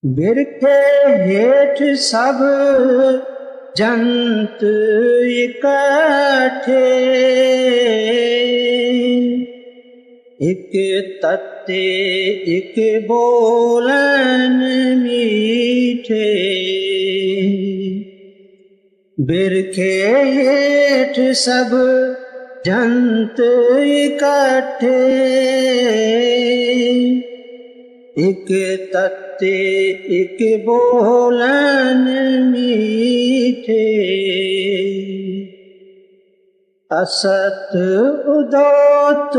बिरखे हेठ सब जंत इकट्ठे, एक तत्ते एक बोलन मीठे। बिरखे हेठ सब जंत इकट्ठे, एक तत्ते एक बोलन मीठे। असत उदोत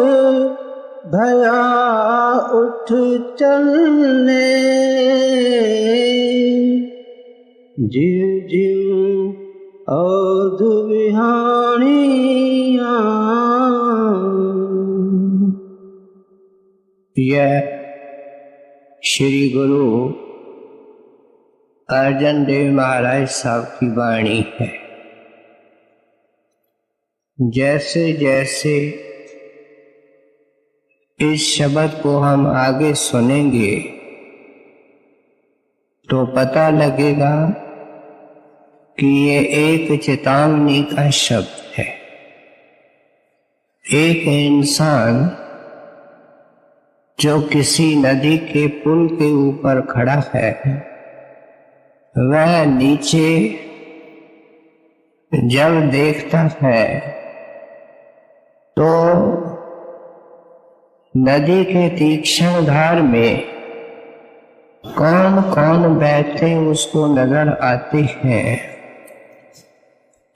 भया उठ चलने, जीव जीव औध विहानिया। यह श्री गुरु अर्जन देव महाराज साहब की वाणी है। जैसे जैसे इस शब्द को हम आगे सुनेंगे तो पता लगेगा कि ये एक चेतावनी का शब्द है। एक इंसान जो किसी नदी के पुल के ऊपर खड़ा है, वह नीचे जब देखता है तो नदी के तीक्ष्ण धार में कौन कौन बहते उसको नजर आते हैं,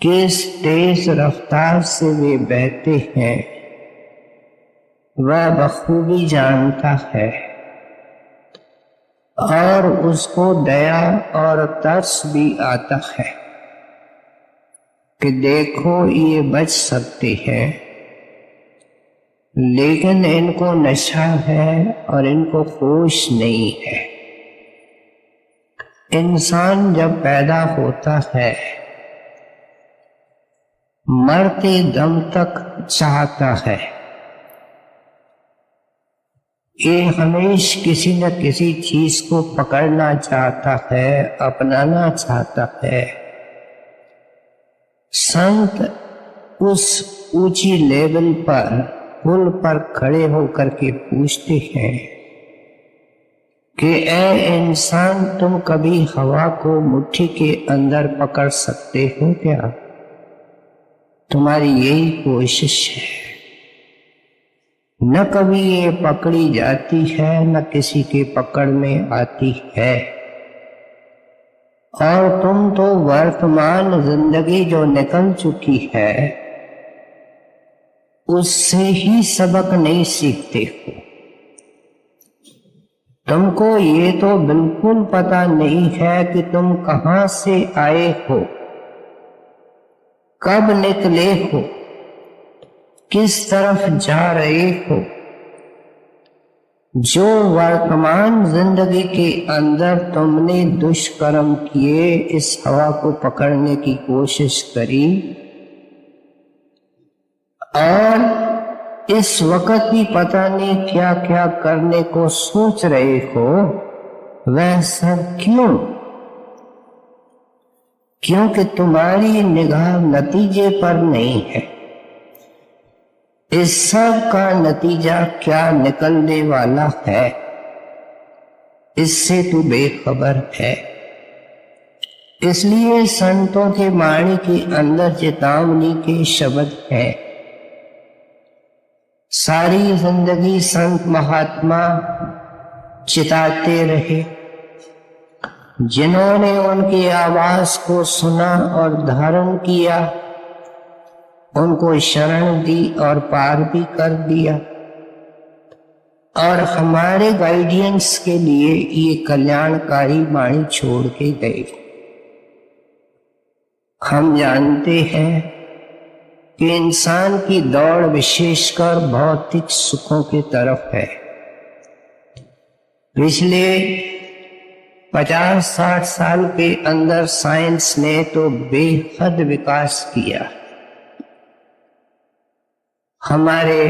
किस तेज रफ्तार से वे बहते हैं वह बखूबी जानता है। और उसको दया और तरस भी आता है कि देखो ये बच सकते हैं, लेकिन इनको नशा है और इनको होश नहीं है। इंसान जब पैदा होता है मरते दम तक चाहता है, ये हमेशा किसी न किसी चीज को पकड़ना चाहता है, अपनाना चाहता है। संत उस ऊंची लेवल पर पुल पर खड़े होकर के पूछते हैं कि ऐ इंसान, तुम कभी हवा को मुट्ठी के अंदर पकड़ सकते हो क्या? तुम्हारी यही कोशिश है। न कभी ये पकड़ी जाती है न किसी के पकड़ में आती है। और तुम तो वर्तमान जिंदगी जो निकल चुकी है उससे ही सबक नहीं सीखते हो। तुमको ये तो बिल्कुल पता नहीं है कि तुम कहां से आए हो, कब निकले हो, किस तरफ जा रहे हो। जो वर्तमान जिंदगी के अंदर तुमने दुष्कर्म किए, इस हवा को पकड़ने की कोशिश करी और इस वक्त भी पता नहीं क्या क्या करने को सोच रहे हो, वह सब क्यों? क्योंकि तुम्हारी निगाह नतीजे पर नहीं है। इस सब का नतीजा क्या निकलने वाला है इससे तू बेखबर है। इसलिए संतों के वाणी के अंदर चेतावनी के शब्द है। सारी जिंदगी संत महात्मा चिताते रहे, जिन्होंने उनकी आवाज को सुना और धारण किया, उनको शरण दी और पार भी कर दिया। और हमारे गाइडेंस के लिए ये कल्याणकारी वाणी छोड़ के गए। हम जानते हैं कि इंसान की दौड़ विशेषकर भौतिक सुखों की तरफ है। पिछले 50-60 साल के अंदर साइंस ने तो बेहद विकास किया। हमारे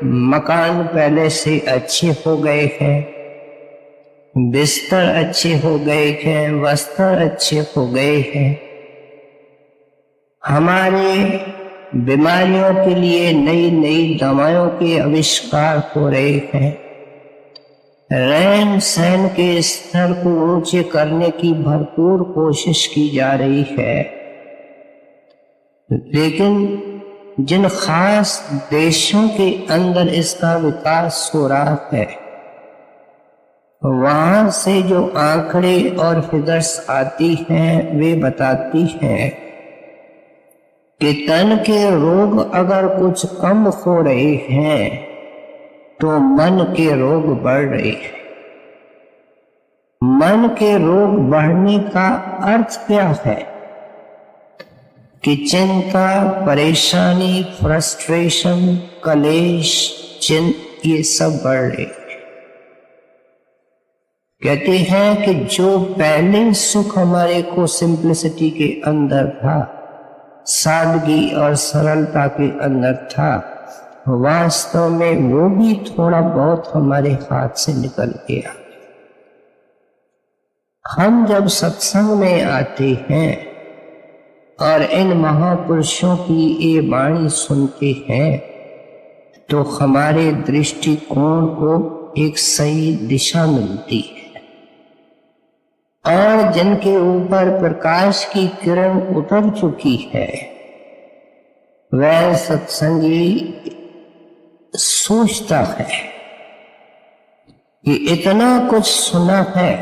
मकान पहले से अच्छे हो गए हैं, बिस्तर अच्छे हो गए हैं, वस्त्र अच्छे हो गए हैं, हमारे बीमारियों के लिए नई नई दवाओं के आविष्कार हो रहे हैं, रहन सहन के स्तर को ऊंचे करने की भरपूर कोशिश की जा रही है। लेकिन जिन खास देशों के अंदर इसका विकास हो रहा है, वहां से जो आंकड़े और फिगर्स आती हैं वे बताती हैं कि तन के रोग अगर कुछ कम हो रहे हैं तो मन के रोग बढ़ रहे हैं। मन के रोग बढ़ने का अर्थ क्या है कि चिंता, परेशानी, फ्रस्ट्रेशन, कलेश, ये सब बढ़ रहे हैं। कहते हैं कि जो पहले सुख हमारे को सिंप्लिसिटी के अंदर था, सादगी और सरलता के अंदर था, वास्तव में वो भी थोड़ा बहुत हमारे हाथ से निकल गया। हम जब सत्संग में आते हैं और इन महापुरुषों की ये वाणी सुनते हैं तो हमारे दृष्टिकोण को एक सही दिशा मिलती है, और जिनके ऊपर प्रकाश की किरण उतर चुकी है वह सत्संगी सोचता है कि इतना कुछ सुना है,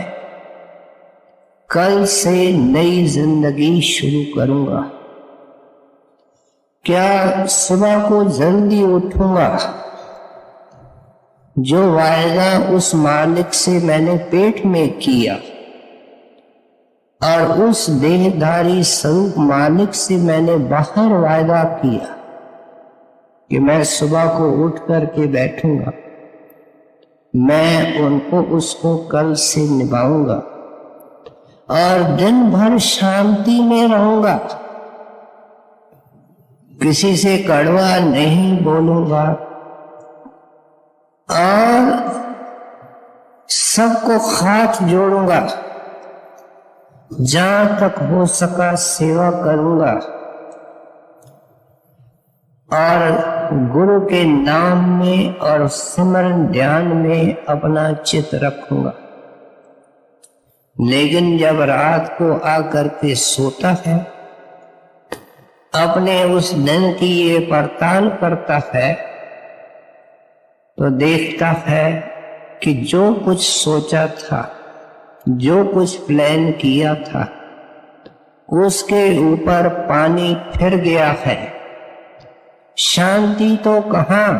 कल से नई जिंदगी शुरू करूंगा, क्या सुबह को जल्दी उठूंगा, जो वायदा उस मालिक से मैंने पेट में किया और उस देहधारी स्वरूप मालिक से मैंने बाहर वायदा किया कि मैं सुबह को उठ करके बैठूंगा, मैं उसको कल से निभाऊंगा और दिन भर शांति में रहूंगा, किसी से कड़वा नहीं बोलूंगा और सबको हाथ जोड़ूंगा, जहां तक हो सका सेवा करूंगा और गुरु के नाम में और सिमरन ध्यान में अपना चित्त रखूंगा। लेकिन जब रात को आकर के सोता है, अपने उस दिन की ये पड़ताल करता है तो देखता है कि जो कुछ सोचा था, जो कुछ प्लान किया था, उसके ऊपर पानी फिर गया है। शांति तो कहां,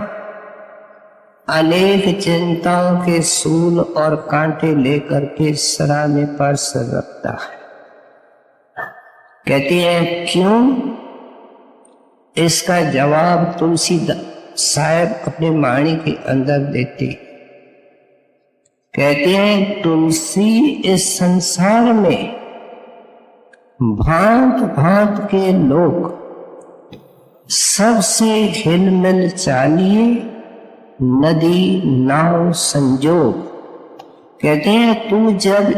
अनेक चिंताओं के सूल और कांटे लेकर के सराहने पर सर रखता है। कहते हैं क्यों? इसका जवाब तुलसी साहब अपने वाणी के अंदर देते। कहते हैं तुलसी इस संसार में भांत भांत के लोग सबसे हिलमिल चालिए, नदी नाव संजोग। कहते हैं तू जब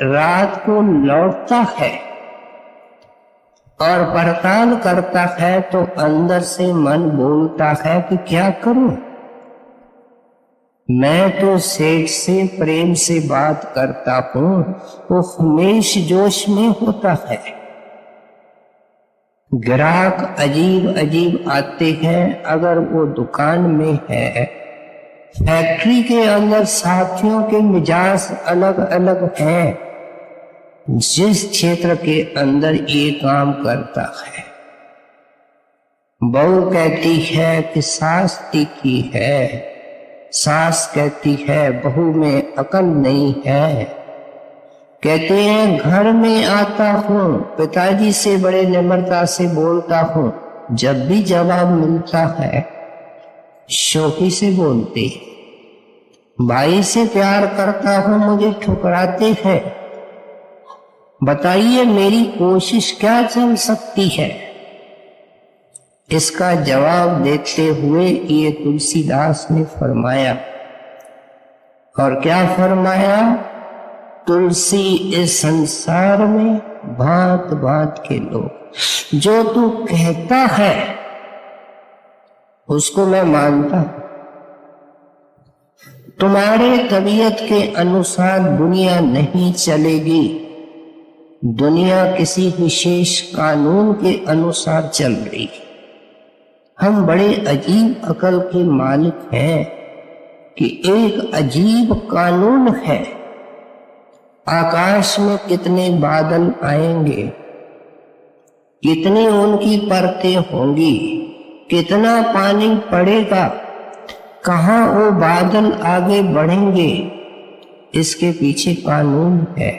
रात को लौटता है और पड़ताल करता है तो अंदर से मन बोलता है कि क्या करूं, मैं तो सेठ से प्रेम से बात करता हूं, वो हमेश जोश में होता है, ग्राहक अजीब अजीब आते हैं, अगर वो दुकान में है, फैक्ट्री के अंदर साथियों के मिजाज अलग अलग हैं, जिस क्षेत्र के अंदर ये काम करता है। बहू कहती है कि सास तीखी है, सास कहती है बहू में अकल नहीं है। कहते हैं घर में आता हूं, पिताजी से बड़े निम्रता से बोलता हूं, जब भी जवाब मिलता है शोखी से बोलते, भाई से प्यार करता हूं, मुझे ठुकराते हैं, बताइए मेरी कोशिश क्या चल सकती है। इसका जवाब देते हुए ये तुलसीदास ने फरमाया, और क्या फरमाया तुलसी इस संसार में भांत भांत के लोग, जो तू कहता है उसको मैं मानता हूं। तुम्हारे तबीयत के अनुसार दुनिया नहीं चलेगी, दुनिया किसी विशेष कानून के अनुसार चल रही। हम बड़े अजीब अकल के मालिक हैं कि एक अजीब कानून है, आकाश में कितने बादल आएंगे, कितनी उनकी परतें होंगी, कितना पानी पड़ेगा, कहां वो बादल आगे बढ़ेंगे, इसके पीछे कानून है।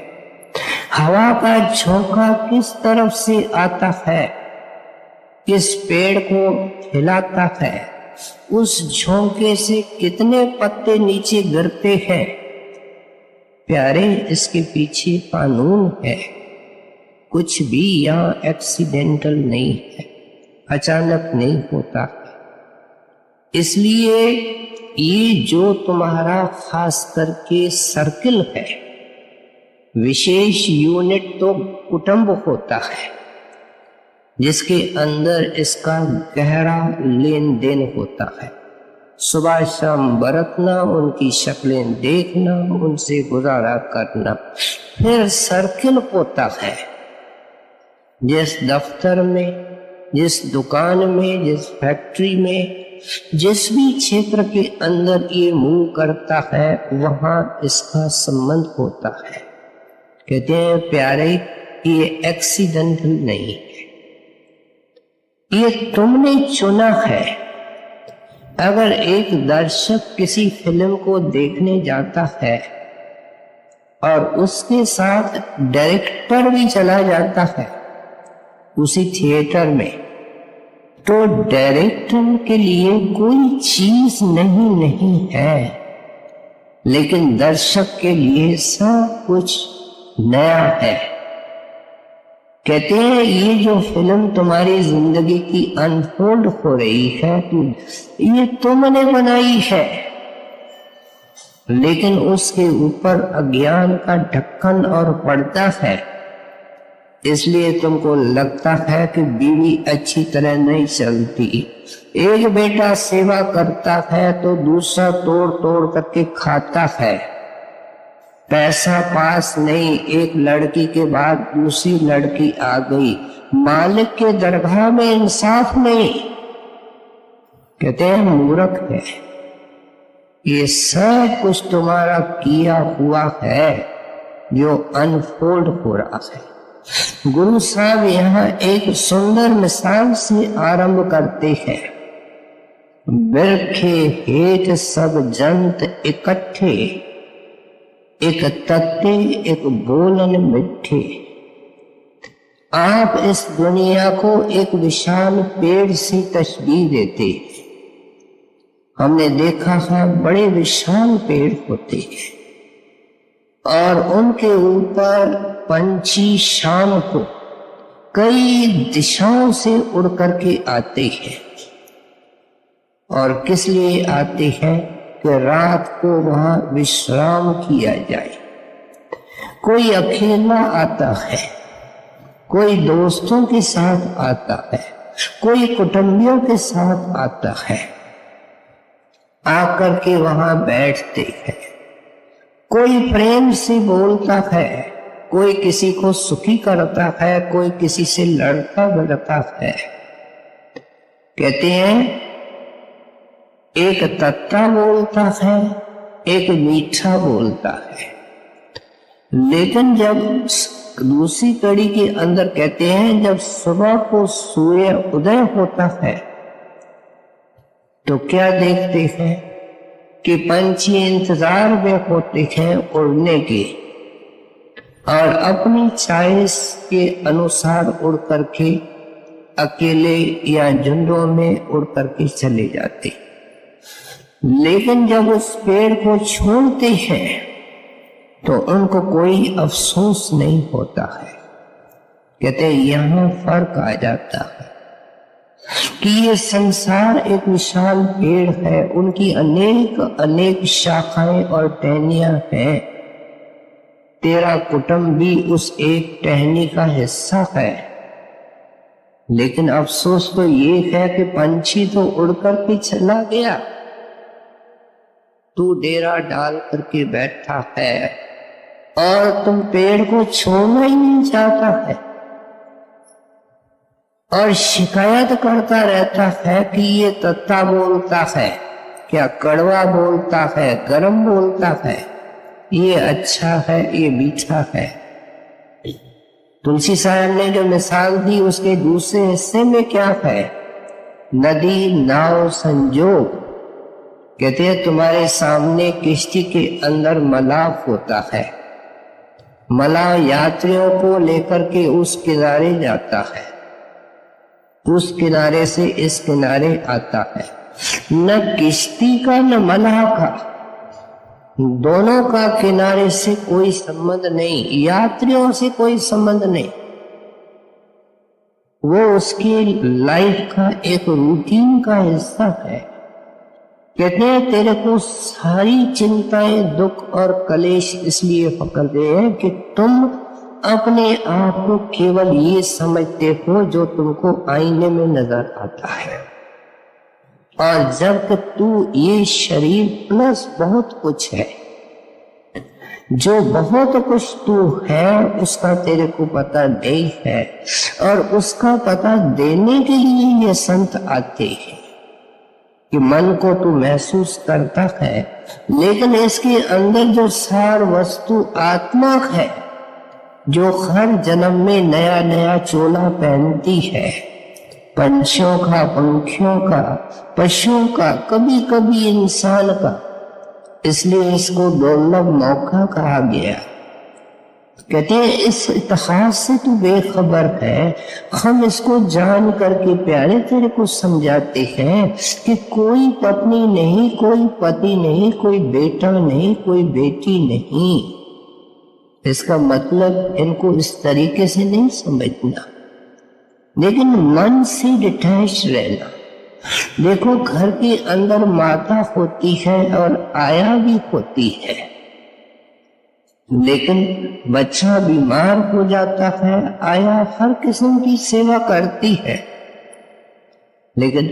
हवा का झोंका किस तरफ से आता है, किस पेड़ को हिलाता है, उस झोंके से कितने पत्ते नीचे गिरते हैं। प्यारे, इसके पीछे कानून है। कुछ भी यहाँ एक्सीडेंटल नहीं है, अचानक नहीं होता। इसलिए ये जो तुम्हारा खास करके सर्किल है, विशेष यूनिट तो कुटुंब होता है, जिसके अंदर इसका गहरा लेन देन होता है। सुबह शाम बरतना, उनकी शक्लें देखना, उनसे गुजारा करना, फिर सर्किल होता है। जिस दफ्तर में, जिस दुकान में, जिस फैक्ट्री में, जिस भी क्षेत्र के अंदर ये मूव करता है, वहां इसका संबंध होता है। कहते हैं प्यारे, ये एक्सीडेंटल नहीं है, ये तुमने चुना है। अगर एक दर्शक किसी फिल्म को देखने जाता है और उसके साथ डायरेक्टर भी चला जाता है उसी थिएटर में, तो डायरेक्टर के लिए कोई चीज नहीं है, लेकिन दर्शक के लिए सब कुछ नया है। कहते हैं ये जो फिल्म तुम्हारी जिंदगी की अनफोल्ड हो रही है, ये तुमने बनाई है, लेकिन उसके ऊपर अज्ञान का ढक्कन और पर्दा है। इसलिए तुमको लगता है कि बीवी अच्छी तरह नहीं चलती, एक बेटा सेवा करता है तो दूसरा तोड़ तोड़ करके खाता है, पैसा पास नहीं, एक लड़की के बाद दूसरी लड़की आ गई, मालिक के दरगाह में इंसाफ नहीं। कहते हैं मूर्ख है, ये सब कुछ तुम्हारा किया हुआ है जो अनफोल्ड हो रहा है। गुरु साहब यहाँ एक सुंदर मिसाल से आरंभ करते हैं। बिरखे हेठ सब जंत इकट्ठे, एक तत्ते एक बोलन मिठे। आप इस दुनिया को एक विशाल पेड़ से तशबीह देते। हमने देखा है बड़े विशाल पेड़ होते हैं और उनके ऊपर पंछी शाम को कई दिशाओं से उड़ करके आते हैं। और किस लिए आते हैं? कि रात को वहां विश्राम किया जाए। कोई अकेला आता है, कोई दोस्तों के साथ आता है, कोई कुटुंबियों के साथ आता है, आकर के वहां बैठते हैं। कोई प्रेम से बोलता है, कोई किसी को सुखी करता है, कोई किसी से लड़ता भिड़ता है। कहते हैं एक तत्ता बोलता है, एक मीठा बोलता है। लेकिन जब दूसरी कड़ी के अंदर कहते हैं जब सुबह को सूर्य उदय होता है तो क्या देखते हैं कि पंछी इंतजार में होते हैं उड़ने के और अपनी चॉइस के अनुसार उड़ करके अकेले या झुंडों में उड़ करके चले जाते। लेकिन जब उस पेड़ को छोड़ते हैं तो उनको कोई अफसोस नहीं होता है। कहते हैं यहां फर्क आ जाता है कि ये संसार एक विशाल पेड़ है, उनकी अनेक अनेक शाखाएं और टहनियां हैं। तेरा कुटुंब भी उस एक टहनी का हिस्सा है। लेकिन अफसोस तो ये है कि पंछी तो उड़कर के चला गया, तू डेरा डाल करके बैठा है और तुम पेड़ को छोड़ना ही नहीं चाहता है और शिकायत करता रहता है कि ये तत्ता बोलता है, क्या कड़वा बोलता है, गरम बोलता है, ये अच्छा है, ये मीठा है। तुलसी साहब ने जो मिसाल दी उसके दूसरे हिस्से में क्या है? नदी नाव संजोग। कहते हैं तुम्हारे सामने किश्ती के अंदर मलाह होता है, मलाह यात्रियों को लेकर के उस किनारे जाता है, उस किनारे से इस किनारे आता है। न किश्ती का न मलाह का, दोनों का किनारे से कोई संबंध नहीं, यात्रियों से कोई संबंध नहीं। वो उसकी लाइफ का एक रूटीन का हिस्सा है। कहते हैं तेरे को सारी चिंताएं, दुख और कलेश इसलिए पकड़ते हैं कि तुम अपने आप को केवल ये समझते हो जो तुमको आईने में नजर आता है। और जब तू ये शरीर प्लस बहुत कुछ है, जो बहुत कुछ तू है उसका तेरे को पता नहीं है, और उसका पता देने के लिए ये संत आते हैं कि मन को तू महसूस करता है, लेकिन इसके अंदर जो सार वस्तु आत्मा है, जो हर जन्म में नया नया चोला पहनती है, पंछियों का, पंखियों का, पशुओं का, कभी कभी इंसान का, इसलिए इसको दुर्लभ मौका कहा गया। कहते हैं इस इतिहास से तू बेखबर है, हम इसको जान करके प्यारे तेरे को समझाते हैं कि कोई पत्नी नहीं, कोई पति नहीं, कोई बेटा नहीं, कोई बेटी नहीं। इसका मतलब इनको इस तरीके से नहीं समझना, लेकिन मन से डिटैच रहना। देखो घर के अंदर माता होती है और आया भी होती है, लेकिन बच्चा बीमार हो जाता है, आया हर किस्म की सेवा करती है, लेकिन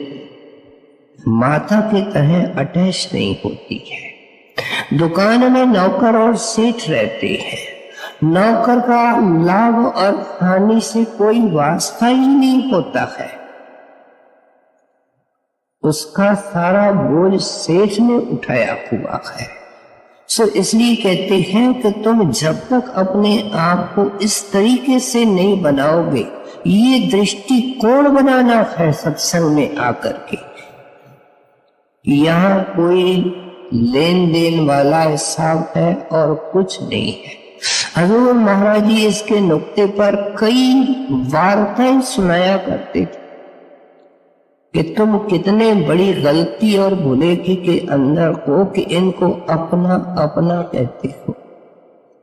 माता की तरह अटैच नहीं होती है। दुकान में नौकर और सेठ रहते हैं, नौकर का लाभ और हानि से कोई वास्ता ही नहीं होता है, उसका सारा बोझ सेठ ने उठाया हुआ है। सो इसलिए कहते हैं कि तुम जब तक अपने आप को इस तरीके से नहीं बनाओगे, ये दृष्टिकोण बनाना है सत्संग में आकर के। यहाँ कोई लेन देन वाला हिसाब है और कुछ नहीं है। हजूर महाराज जी इसके नुक्ते पर कई वार्ताएं सुनाया करते थे कि तुम कितने बड़ी गलती और भुलेखी के अंदर हो कि इनको अपना अपना कहते हो।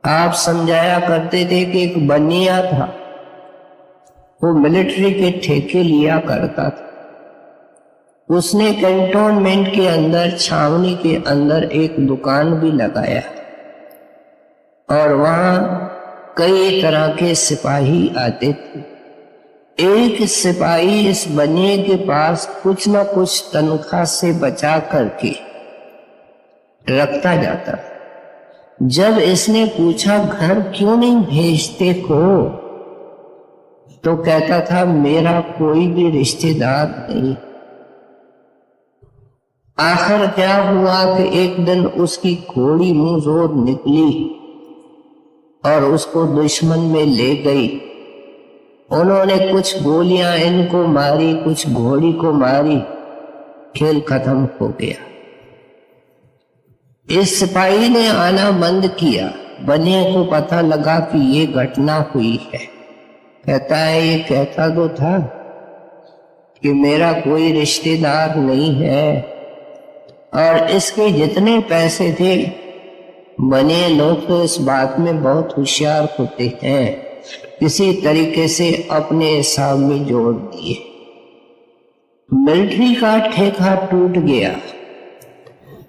आप समझाया करते थे कि एक बनिया था, वो मिलिट्री के ठेके लिया करता था। उसने कैंटोनमेंट के अंदर, छावनी के अंदर एक दुकान भी लगाया और वहां कई तरह के सिपाही आते थे। एक सिपाही इस बनिए के पास कुछ न कुछ तनख्वाह से बचा करके रखता जाता। जब इसने पूछा घर क्यों नहीं भेजते हो, तो कहता था मेरा कोई भी रिश्तेदार नहीं। आखिर क्या हुआ कि एक दिन उसकी घोड़ी मुंह जोर निकली और उसको दुश्मन में ले गई। उन्होंने कुछ गोलियां इनको मारी, कुछ घोड़ी को मारी, खेल खत्म हो गया। इस सिपाही ने आना बंद किया। बनिए को पता लगा कि ये घटना हुई है। कहता है ये कहता तो था कि मेरा कोई रिश्तेदार नहीं है, और इसके जितने पैसे थे, बनिए लोग तो इस बात में बहुत होशियार होते हैं, किसी तरीके से अपने हिसाब में जोड़ दिए। मिलिट्री का ठेका टूट गया।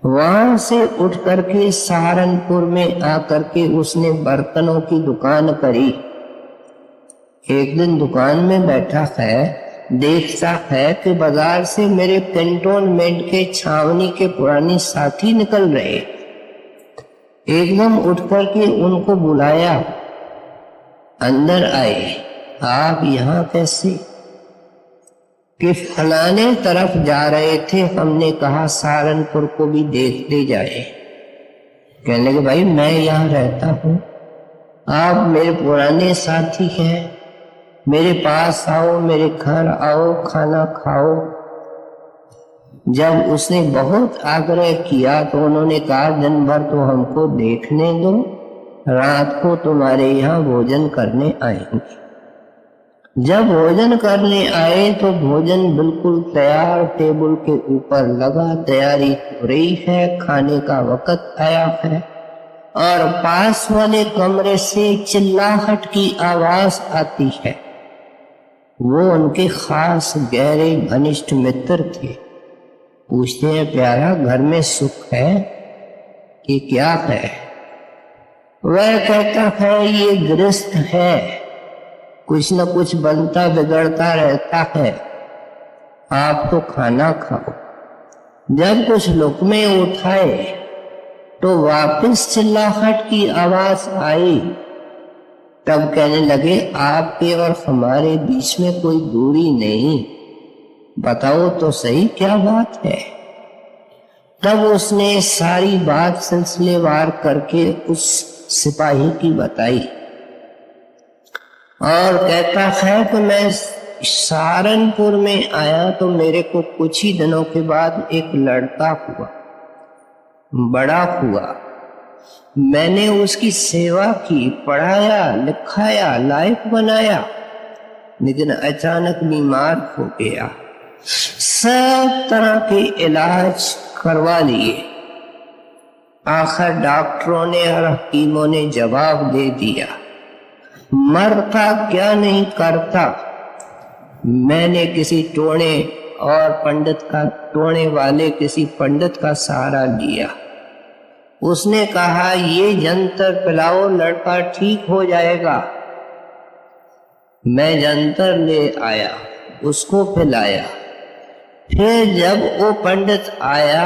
वहां से उठ करके सहारनपुर में आकर के उसने बर्तनों की दुकान करी। एक दिन दुकान में बैठा है, देखता है कि बाजार से मेरे कैंटोनमेंट के छावनी के पुराने साथी निकल रहे। एकदम उठ करके उनको बुलाया, अंदर आए। आप यहाँ कैसे? कि फलाने तरफ जा रहे थे, हमने कहा सहारनपुर को भी देखते जाए। कहने लगे भाई मैं यहाँ रहता हूँ, आप मेरे पुराने साथी हैं, मेरे पास आओ, मेरे घर आओ, खाना खाओ। जब उसने बहुत आग्रह किया तो उन्होंने कहा दिन भर तो हमको देखने दो, रात को तुम्हारे यहाँ भोजन करने आएंगे। जब भोजन करने आए तो भोजन बिल्कुल तैयार टेबल के ऊपर लगा, तैयारी हो रही है, खाने का वक्त आया है और पास वाले कमरे से चिल्लाहट की आवाज आती है। वो उनके खास गहरे घनिष्ठ मित्र थे। पूछते हैं प्यारा घर में सुख है कि क्या है? वह कहता है ये गृहस्थ है, कुछ न कुछ बनता बिगड़ता रहता है, आप तो खाना खाओ। जब कुछ लुकमे उठाए तो वापस चिल्लाहट की आवाज आई। तब कहने लगे आपके और हमारे बीच में कोई दूरी नहीं, बताओ तो सही क्या बात है। तब उसने सारी बात सिलसिलेवार करके उस सिपाही की बताई और कहता है कि मैं सहारनपुर में आया तो मेरे को कुछ ही दिनों के बाद एक लड़का हुआ, बड़ा हुआ। मैंने उसकी सेवा की, पढ़ाया लिखाया, लायक बनाया, लेकिन अचानक बीमार हो गया। सब तरह के इलाज करवा लिए, आखिर डॉक्टरों ने और हकीमों ने जवाब दे दिया, मरता क्या नहीं करता। मैंने किसी टोने और पंडित का, टोने वाले किसी पंडित का सहारा लिया। उसने कहा ये जंतर पिलाओ, लड़का ठीक हो जाएगा। मैं जंतर ले आया, उसको पिलाया। फिर जब वो पंडित आया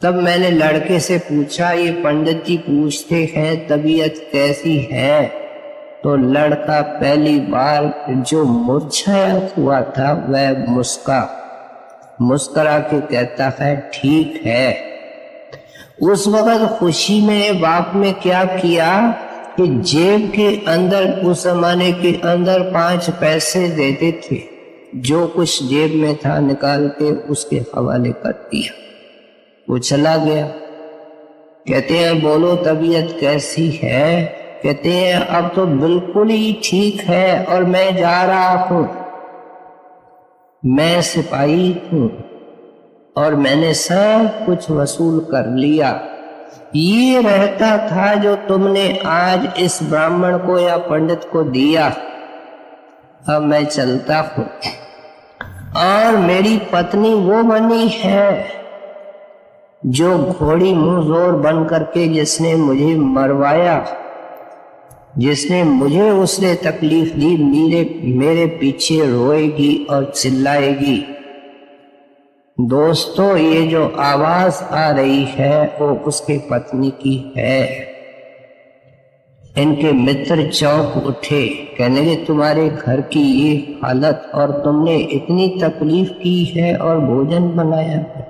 तब मैंने लड़के से पूछा, ये पंडित जी पूछते हैं तबीयत कैसी है? तो लड़का पहली बार जो मुरझाया हुआ था वह मुस्कुरा के कहता है ठीक है। उस वक्त खुशी में बाप ने क्या किया कि जेब के अंदर, उस जमाने के अंदर 5 पैसे देते थे, जो कुछ जेब में था निकाल के उसके हवाले कर दिया। वो चला गया। कहते हैं बोलो तबीयत कैसी है? कहते हैं अब तो बिल्कुल ही ठीक है और मैं जा रहा हूं। मैं सिपाही हूं और मैंने सब कुछ वसूल कर लिया। ये रहता था जो तुमने आज इस ब्राह्मण को या पंडित को दिया, अब मैं चलता हूं। और मेरी पत्नी वो बनी है जो घोड़ी मुंह जोर बन करके जिसने मुझे मरवाया, जिसने मुझे उसने तकलीफ दी, मेरे पीछे रोएगी और चिल्लाएगी। दोस्तों ये जो आवाज आ रही है वो उसके पत्नी की है। इनके मित्र चौंक उठे, कहने लगे तुम्हारे घर की ये हालत और तुमने इतनी तकलीफ की है और भोजन बनाया है।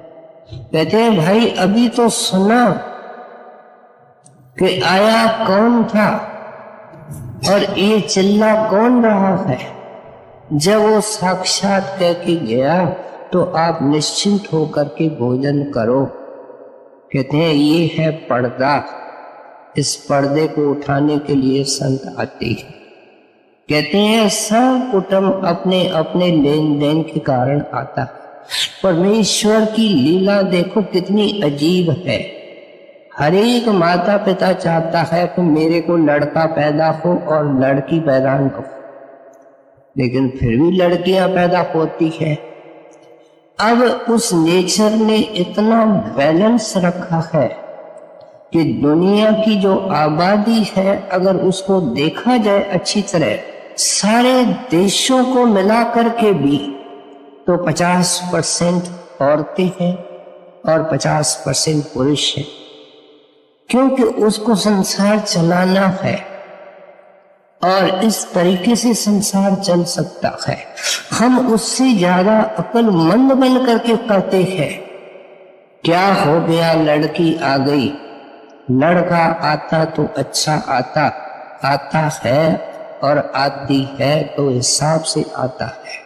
कहते हैं भाई अभी तो सुना कि आया कौन था और ये चिल्ला कौन रहा है। जब वो साक्षात कह के गया तो आप निश्चिंत होकर के भोजन करो। कहते हैं ये है पर्दा, इस पर्दे को उठाने के लिए संत आते हैं। कहते हैं सब कुटुंब अपने अपने लेन देन के कारण आता। परमेश्वर की लीला देखो कितनी अजीब है। हर एक माता पिता चाहता है कि मेरे को लड़का पैदा हो और लड़की पैदा न हो, लेकिन फिर भी लड़कियां पैदा होती है। अब उस नेचर ने इतना बैलेंस रखा है कि दुनिया की जो आबादी है, अगर उसको देखा जाए अच्छी तरह, सारे देशों को मिला करके भी तो 50% औरतें हैं और 50% पुरुष हैं, क्योंकि उसको संसार चलाना है और इस तरीके से संसार चल सकता है। हम उससे ज्यादा अक्लमंद बन करके कहते हैं क्या हो गया, लड़की आ गई, लड़का आता तो अच्छा आता है और आती है तो हिसाब से आता है।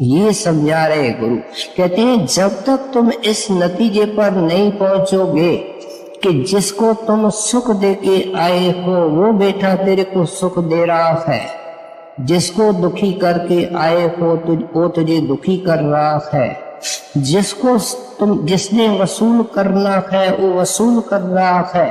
ये समझा रहे गुरु। कहते हैं जब तक तुम इस नतीजे पर नहीं पहुंचोगे कि जिसको तुम सुख दे के आए हो वो बेटा तेरे को सुख दे रहा है, जिसको दुखी करके आए हो तो वो तुझे दुखी कर रहा है, जिसने वसूल करना है वो वसूल कर रहा है,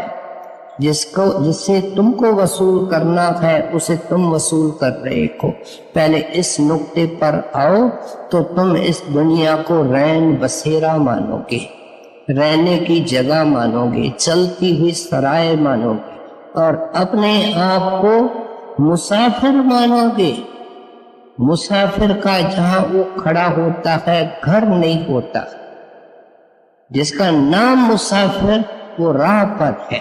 जिससे तुमको वसूल करना है उसे तुम वसूल कर रहे हो। पहले इस नुक्ते पर आओ तो तुम इस दुनिया को रैन बसेरा मानोगे, रहने की जगह मानोगे, चलती हुई सराय मानोगे और अपने आप को मुसाफिर मानोगे। मुसाफिर का जहां वो खड़ा होता है घर नहीं होता, जिसका नाम मुसाफिर वो राह पर है,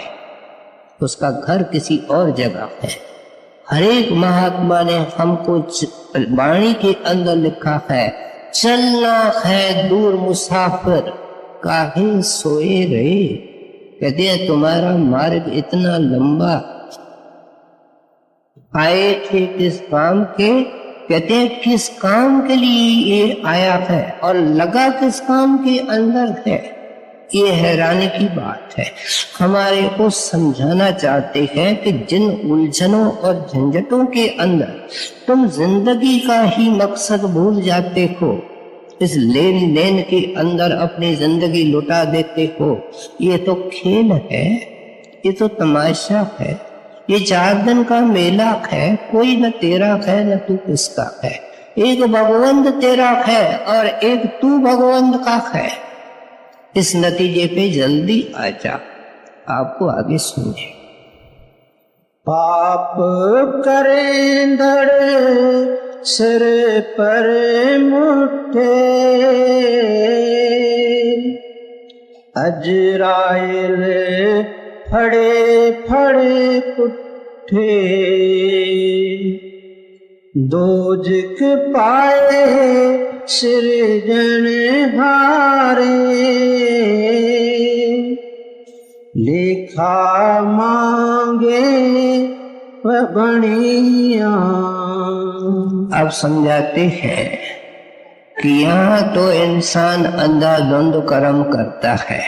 उसका घर किसी और जगह है। हर एक महात्मा ने हमको वाणी के अंदर लिखा है, चलना है दूर मुसाफिर काहे सोए रहे। कहते हैं तुम्हारा मार्ग इतना लंबा, आए थे किस काम के, कहते हैं किस काम के लिए ये आया है और लगा किस काम के अंदर है। ये हैरानी की बात है। हमारे को समझाना चाहते हैं कि जिन उलझनों और झंझटों के अंदर तुम जिंदगी का ही मकसद भूल जाते हो, इस लेन देन के अंदर अपनी जिंदगी लुटा देते हो, ये तो खेल है, ये तो तमाशा है, ये 4 दिन का मेला है, कोई न तेरा है न तू किसका है। एक भगवंत तेरा है और एक तू भगवंत का है। इस नतीजे पे जल्दी आ जा। आपको आगे सुनिए। पाप करें धड़ सिर पर मुठे, अजराइल फड़े फड़े कुठे, दोजख पाए सृजन हारे, लेखा मांगे वह बनिया। अब समझाते हैं कि यहाँ तो इंसान अंधाधुंध कर्म करता है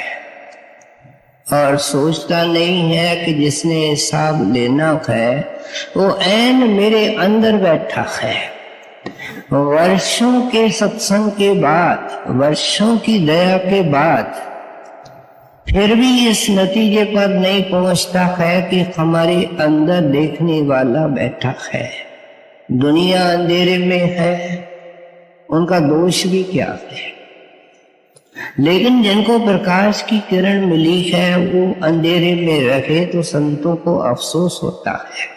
और सोचता नहीं है कि जिसने हिसाब लेना है वो ऐन मेरे अंदर बैठा है। वर्षों के सत्संग के बाद, वर्षों की दया के बाद फिर भी इस नतीजे पर नहीं पहुंचता है कि हमारे अंदर देखने वाला बैठा है। दुनिया अंधेरे में है, उनका दोष भी क्या है, लेकिन जिनको प्रकाश की किरण मिली है वो अंधेरे में रहे तो संतों को अफसोस होता है।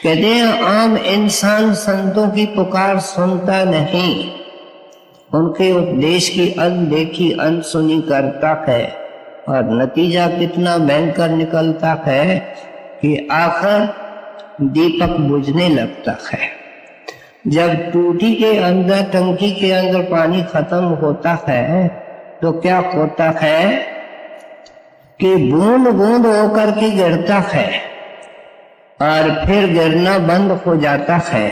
कहते हैं आम इंसान संतों की पुकार सुनता नहीं, उनके उपदेश की अनदेखी अनसुनी करता है और नतीजा कितना भयंकर निकलता है कि आखिर दीपक बुझने लगता है। जब टूटी के अंदर, टंकी के अंदर पानी खत्म होता है तो क्या होता है कि बूंद बूंद होकर के गिरता है और फिर गिरना बंद हो जाता है।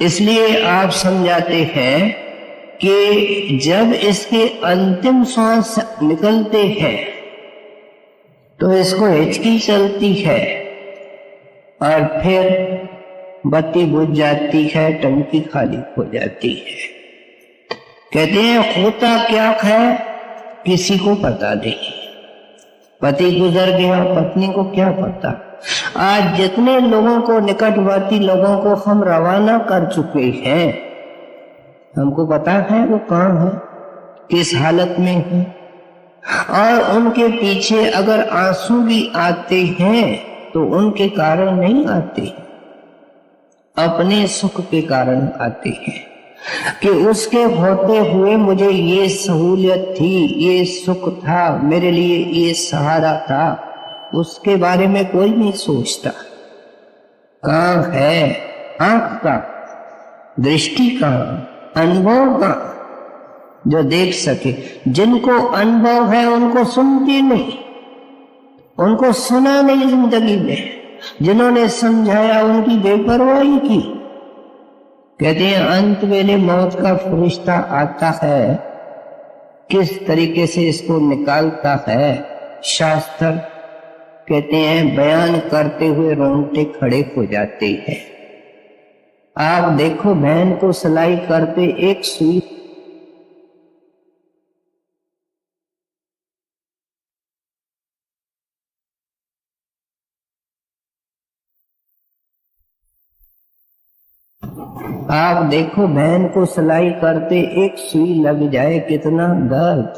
इसलिए आप समझाते हैं कि जब इसके अंतिम श्वास निकलते हैं तो इसको हिचकी चलती है और फिर बत्ती बुझ जाती है, टंकी खाली हो जाती है। कहते हैं होता क्या है किसी को पता नहीं, पति गुजर गया, पत्नी को क्या पता। आज जितने लोगों को, निकटवर्ती लोगों को हम रवाना कर चुके हैं हमको पता है वो कौन है, किस हालत में है, और उनके पीछे अगर आंसू भी आते हैं तो उनके कारण नहीं आते, अपने सुख के कारण आते हैं कि उसके होते हुए मुझे ये सहूलियत थी, ये सुख था, मेरे लिए ये सहारा था। उसके बारे में कोई नहीं सोचता। कहाँ है आंख का, दृष्टि का, अनुभव का, जो देख सके। जिनको अनुभव है उनको सुनती नहीं, उनको सुना नहीं जिंदगी में। जिन्होंने समझाया उनकी बेपरवाही की। कहते हैं अंत वेले मौत का फरिश्ता आता है, किस तरीके से इसको निकालता है, शास्त्र कहते हैं बयान करते हुए रोंगटे खड़े हो जाते हैं। आप देखो बहन को सिलाई करते एक सुई आप देखो बहन को सिलाई करते एक सुई लग जाए कितना दर्द,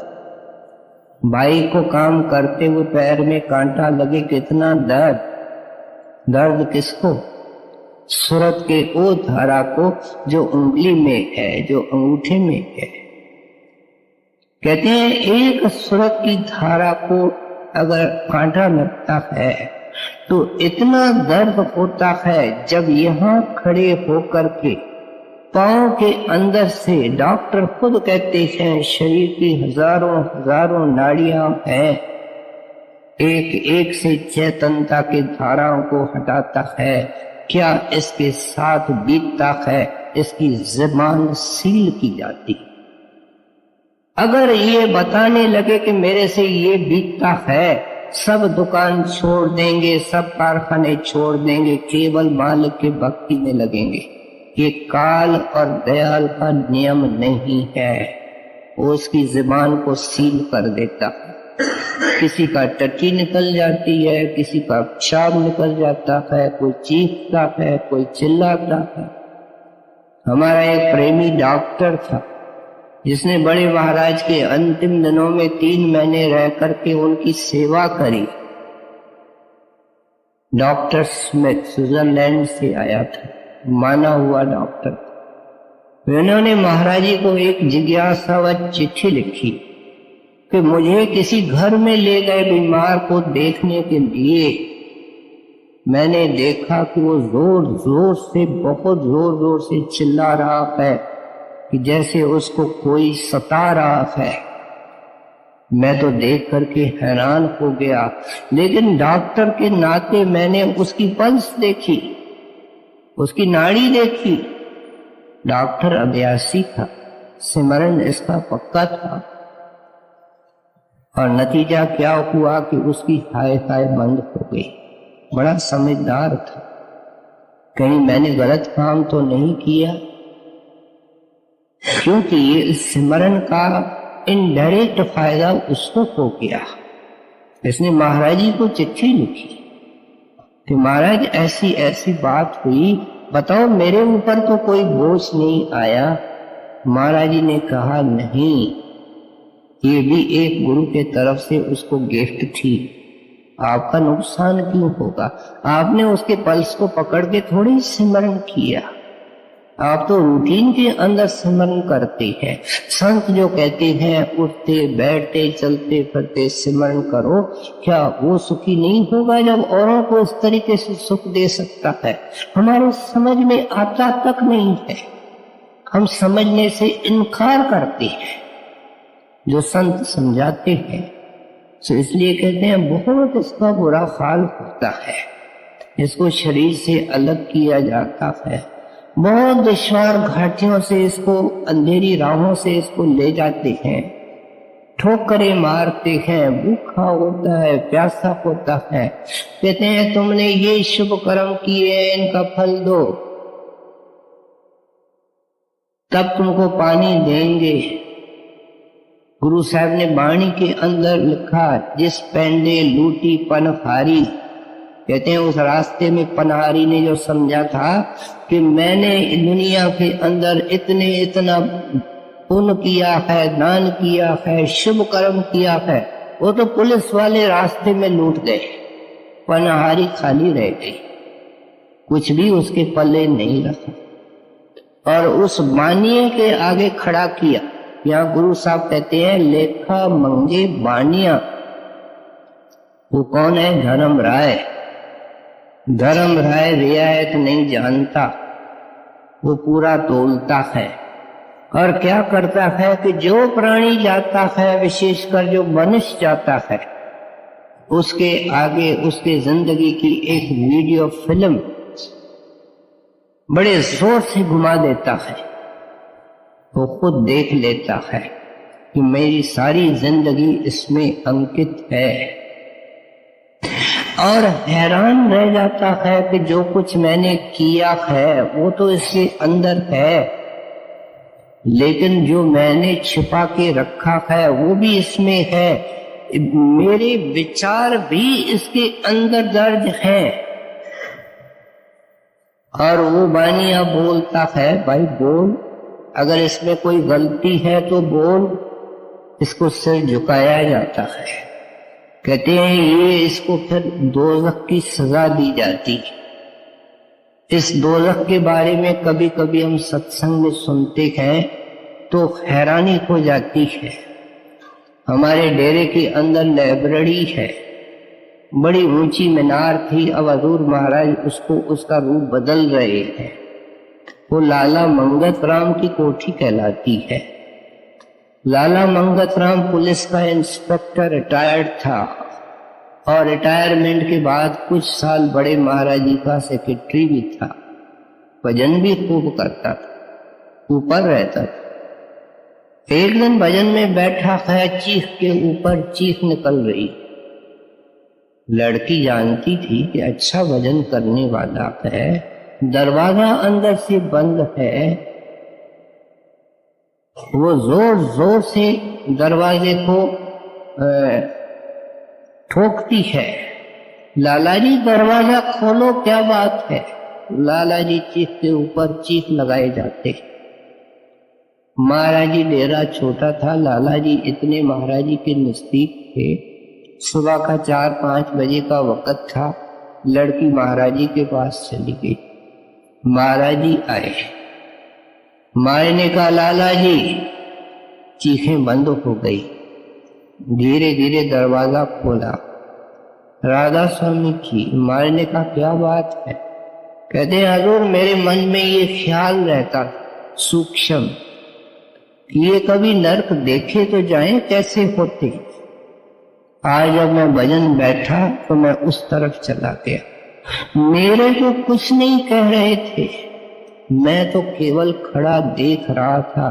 भाई को काम करते हुए पैर में कांटा लगे कितना दर्द। दर्द किसको? सूरत के ओ धारा को जो उंगली में है, जो अंगूठे में है। कहते हैं एक सूरत की धारा को अगर कांटा लगता है तो इतना दर्द होता है। जब यहाँ खड़े होकर के पांव के अंदर से डॉक्टर खुद कहते हैं शरीर की हजारों हजारों नाड़ियां हैं, एक एक से चेतनता की धाराओं को हटाता है। क्या इसके साथ बीतता है, इसकी ज़बान सील की जाती। अगर ये बताने लगे कि मेरे से ये बीतता है, सब दुकान छोड़ देंगे, सब कारखाने छोड़ देंगे, केवल मालिक के भक्ति में लगेंगे। ये काल और दयाल का नियम नहीं है, वो उसकी ज़बान को सील कर देता है। किसी का टट्टी निकल जाती है, किसी का पेशाब निकल जाता है, कोई चीखता है, कोई चिल्लाता है। हमारा एक प्रेमी डॉक्टर था जिसने बड़े महाराज के अंतिम दिनों में 3 महीने रह करके उनकी सेवा करी। डॉक्टर स्मिथ स्विट्जरलैंड से आया था, माना हुआ डॉक्टर। उन्होंने महाराज जी को एक जिज्ञासावश चिट्ठी लिखी कि मुझे किसी घर में ले गए बीमार को देखने के लिए। मैंने देखा कि वो जोर जोर से, बहुत जोर जोर से चिल्ला रहा है कि जैसे उसको कोई सता रहा है। मैं तो देख करके हैरान हो गया, लेकिन डॉक्टर के नाते मैंने उसकी पल्स देखी, उसकी नाड़ी देखी। डॉक्टर अभ्यासी था, सिमरन इसका पक्का था। और नतीजा क्या हुआ कि उसकी हाय हाय बंद हो गई। बड़ा समझदार था, कहीं मैंने गलत काम तो नहीं किया, क्योंकि ये सिमरन का इनडायरेक्ट फायदा उसको हो गया। इसने महाराज जी को चिट्ठी लिखी कि महाराज ऐसी ऐसी बात हुई, बताओ मेरे ऊपर तो कोई बोझ नहीं आया। महाराज जी ने कहा नहीं, ये भी एक गुरु के तरफ से उसको गिफ्ट थी, आपका नुकसान क्यों होगा? आपने उसके पल्स को पकड़ के थोड़ी सिमरन किया, आप तो रूटीन के अंदर सिमरन करते हैं। संत जो कहते हैं उठते बैठते चलते फिरते सिमरन करो, क्या वो सुखी नहीं होगा जब औरों को इस तरीके से सुख दे सकता है? हमारे समझ में आता तक नहीं है, हम समझने से इनकार करते हैं जो संत समझाते हैं। तो इसलिए कहते हैं बहुत इसका बुरा हाल होता है, इसको शरीर से अलग किया जाता है। बहुत दुश्वार घाटियों से इसको, अंधेरी राहों से इसको ले जाते हैं, ठोकरें मारते हैं, भूखा होता है, प्यासा होता है। कहते हैं तुमने ये शुभ कर्म किए, इनका फल दो, तब तुमको पानी देंगे। गुरु साहब ने वाणी के अंदर लिखा, जिस पेंडे लूटी पन हारी, कहते हैं उस रास्ते में पनहारी ने जो समझा था कि मैंने दुनिया के अंदर इतना पुण्य किया है, दान किया है, शुभ कर्म किया है, वो तो पुलिस वाले रास्ते में लूट गए, पनहारी खाली रह गई, कुछ भी उसके पल्ले नहीं रखा। और उस बानिए के आगे खड़ा किया। यहाँ गुरु साहब कहते हैं लेखा मंगे बानिया। वो कौन है? धर्म राय। धर्म राय रियायत नहीं जानता, वो पूरा तोलता है। और क्या करता है कि जो प्राणी जाता है, विशेषकर जो मनुष्य जाता है, उसके आगे उसके जिंदगी की एक वीडियो फिल्म बड़े जोर से घुमा देता है। वो खुद देख लेता है कि मेरी सारी जिंदगी इसमें अंकित है, और हैरान रह जाता है कि जो कुछ मैंने किया है वो तो इसके अंदर है, लेकिन जो मैंने छिपा के रखा है वो भी इसमें है, मेरे विचार भी इसके अंदर दर्ज हैं। और वो बानिया बोलता है, भाई बोल, अगर इसमें कोई गलती है तो बोल। इसको सिर झुकाया जाता है। कहते हैं ये इसको फिर दोज़ख की सजा दी जाती। इस दोज़ख के बारे में कभी कभी हम सत्संग में सुनते हैं तो हैरानी हो जाती है। हमारे डेरे के अंदर लाइब्रेरी है, बड़ी ऊंची मीनार थी, अब हजूर महाराज उसको उसका रूप बदल रहे हैं। वो लाला मंगत राम की कोठी कहलाती है। लाला मंगत राम पुलिस का इंस्पेक्टर रिटायर्ड था, और रिटायरमेंट के बाद कुछ साल बड़े महाराज जी का सेक्रेटरी भी था। भजन भी खूब करता था, ऊपर रहता था। एक दिन भजन में बैठा है, चीख के ऊपर चीख निकल रही। लड़की जानती थी कि अच्छा भजन करने वाला है, दरवाजा अंदर से बंद है। वो जोर जोर से दरवाजे को ठोकती है, लाला जी दरवाजा खोलो, क्या बात है। लाला जी चीख के ऊपर चीख लगाए जाते। महाराज जी डेरा छोटा था, लाला जी इतने महाराज जी के नजदीक थे। सुबह का 4-5 बजे का वक्त था। लड़की महाराज जी के पास चली गई। महाराज जी आए। माए ने कहा लाला जी, चीखें बंद हो गई। धीरे धीरे दरवाजा खोला, राधा स्वामी की। माए ने कहा क्या बात है? कहते हैं हजूर मेरे मन में ये ख्याल रहता सूक्ष्म, ये कभी नरक देखे तो जाएं कैसे होते। आज जब मैं भजन बैठा तो मैं उस तरफ चला गया। मेरे को कुछ नहीं कह रहे थे, मैं तो केवल खड़ा देख रहा था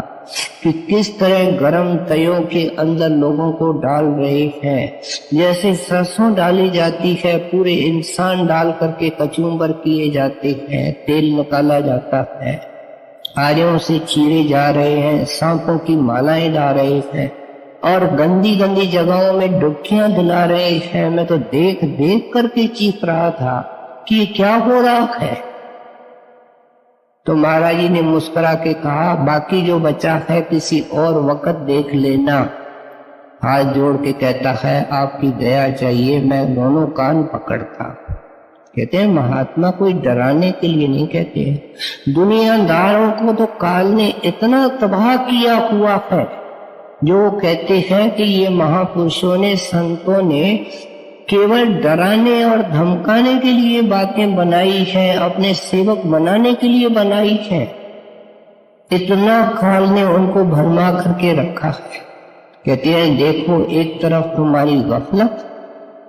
कि किस तरह गर्म तयों के अंदर लोगों को डाल रहे हैं। जैसे सरसों डाली जाती है, पूरे इंसान डाल करके कचूम्बर किए जाते हैं, तेल निकाला जाता है, आरियों से चीरे जा रहे हैं, सांपों की मालाएं डाल रहे हैं, और गंदी गंदी जगहों में डुबकियां दिला रहे हैं। मैं तो देख देख करके चीख रहा था कि ये क्या हो रहा है। तो महाराज जी ने मुस्कुरा के कहा बाकी जो बचा है किसी और वक्त देख लेना। हाथ जोड़ के कहता है आपकी दया चाहिए, मैं दोनों कान पकड़ता। कहते हैं महात्मा कोई डराने के लिए नहीं कहते हैं। दुनियादारों को तो काल ने इतना तबाह किया हुआ है, जो कहते हैं कि ये महापुरुषों ने, संतों ने केवल डराने और धमकाने के लिए बातें बनाई है, अपने सेवक बनाने के लिए बनाई है। इतना काल ने उनको भरमा करके रखा है। कहते हैं देखो एक तरफ तुम्हारी गफलत,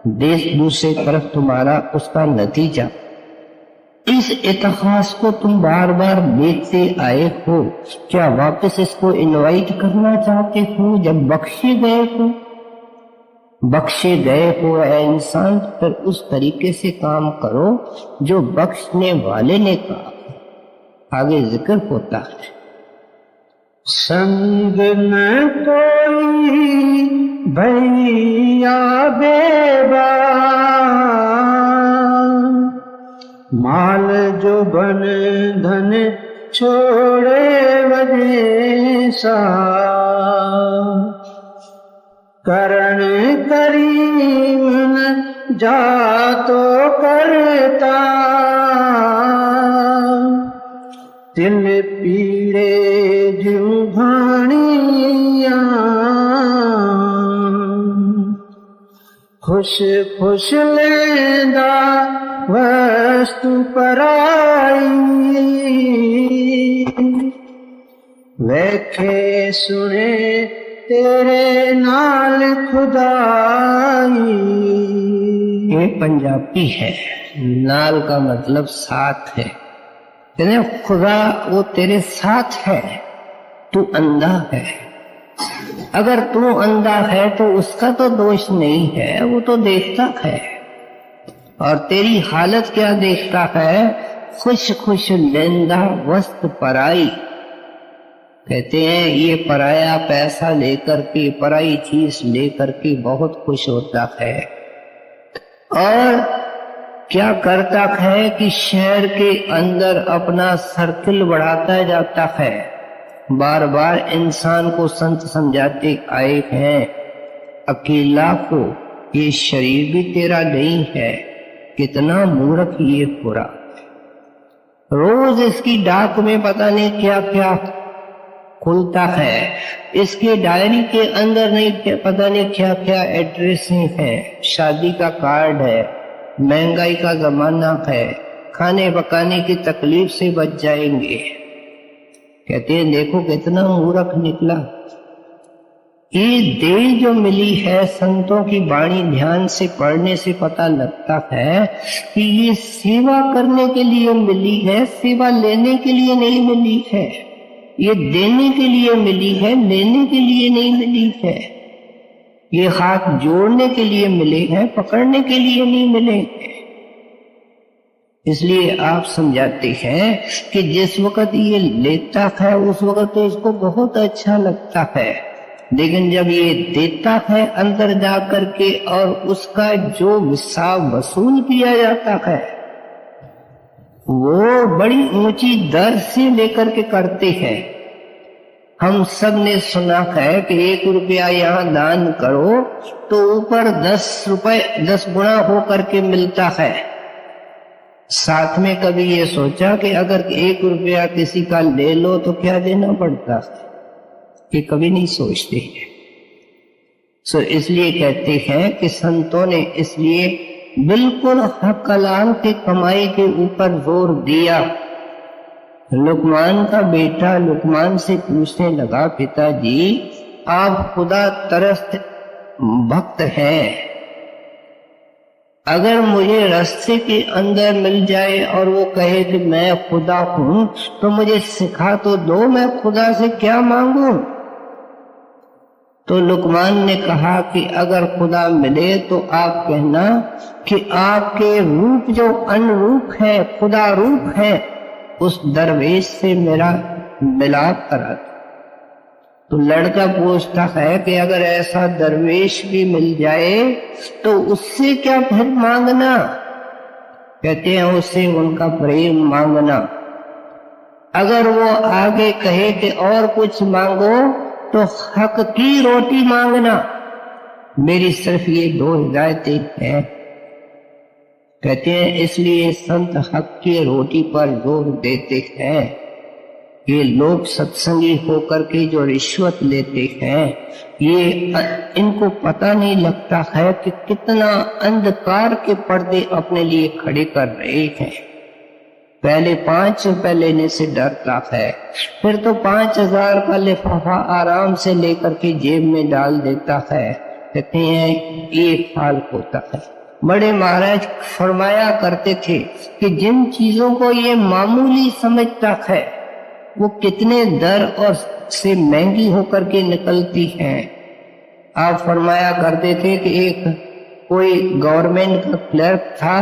दूसरी तरफ तुम्हारा उसका नतीजा। इस इतिहास को तुम बार बार देखते आए हो, क्या वापस इसको इनवाइट करना चाहते हो? जब बख्शे गए हो ऐ इंसान, फिर उस तरीके से काम करो जो बख्शने वाले ने कहा। आगे जिक्र होता है संग में कोई भैया बेबा, माल जो बन धन छोड़े वजैसा, करण करीम न जा तो करता, तिल पीड़े ज्यों घाणियां, खुश खुश लेंदा वस्तु पराई, वेखे सुने तेरे नाल खुदाई। ये पंजाबी है। नाल का मतलब साथ है। तेरे खुदा वो तेरे साथ है। तू अंधा है। अगर तू अंधा है तो उसका तो दोष नहीं है, वो तो देखता है। और तेरी हालत क्या देखता है? खुश खुश लेंदा वस्त पराई। कहते हैं ये पराया पैसा लेकर के, पराई चीज लेकर के बहुत खुश होता है। और क्या करता है कि शहर के अंदर अपना सर्किल बढ़ाता जाता है। बार बार इंसान को संत समझाते आए हैं, अकेला को ये शरीर भी तेरा नहीं है। कितना मूर्ख ये पूरा, रोज इसकी डाक में पता नहीं क्या क्या खुलता है। इसके डायरी के अंदर नहीं पता नहीं क्या क्या एड्रेसें हैं। शादी का कार्ड है, महंगाई का जमाना है, खाने पकाने की तकलीफ से बच जाएंगे। कहते हैं देखो कितना मूर्ख निकला। ये देह जो मिली है, संतों की वाणी ध्यान से पढ़ने से पता लगता है कि ये सेवा करने के लिए मिली है, सेवा लेने के लिए नहीं मिली है। ये देने के लिए मिली है, लेने के लिए नहीं मिली है। ये हाथ जोड़ने के लिए मिले हैं, पकड़ने के लिए नहीं मिले हैं। इसलिए आप समझाते हैं कि जिस वक्त ये लेता है उस वक्त तो इसको बहुत अच्छा लगता है, लेकिन जब ये देता है अंदर जा करके और उसका जो हिसाब वसूल किया जाता है वो बड़ी ऊंची दर से लेकर के करते हैं। हम सब ने सुना है कि 1 रुपया यहाँ दान करो तो ऊपर 10 रुपए 10 गुना हो करके मिलता है। साथ में कभी ये सोचा कि अगर 1 रुपया किसी का ले लो तो क्या देना पड़ता है? ये कभी नहीं सोचते हैं। इसलिए कहते हैं कि संतों ने इसलिए बिल्कुल हक हलाल के कमाई के ऊपर जोर दिया। लुकमान का बेटा लुकमान से पूछने लगा, पिताजी आप खुदा तरस्त भक्त हैं, अगर मुझे रास्ते के अंदर मिल जाए और वो कहे कि मैं खुदा हूं तो मुझे सिखा तो दो, मैं खुदा से क्या मांगू? तो लुकमान ने कहा कि अगर खुदा मिले तो आप कहना कि आपके रूप जो अनुरूप है, खुदा रूप है, उस दरवेश से मेरा मिलाप करा दो। तो लड़का पूछता है कि अगर ऐसा दरवेश भी मिल जाए तो उससे क्या फिर मांगना? कहते हैं उससे उनका प्रेम मांगना। अगर वो आगे कहे कि और कुछ मांगो तो हक की रोटी मांगना। मेरी सिर्फ ये 2 हिदायतें हैं। कहते हैं इसलिए संत हक की रोटी पर जोर देते हैं। ये लोग सत्संगी होकर के जो रिश्वत लेते हैं, ये इनको पता नहीं लगता है कि कितना अंधकार के पर्दे अपने लिए खड़े कर रहे हैं। पहले 5 रुपए लेने से डरता है, फिर तो 5000 का लिफाफा आराम से लेकर के जेब में डाल देता है। कहते हैं ये हाल होता है। बड़े महाराज फरमाया करते थे कि जिन चीजों को ये मामूली समझता है वो कितने दर और से महंगी होकर के निकलती हैं। आप फरमाया करते थे कि एक कोई गवर्नमेंट का क्लर्क था,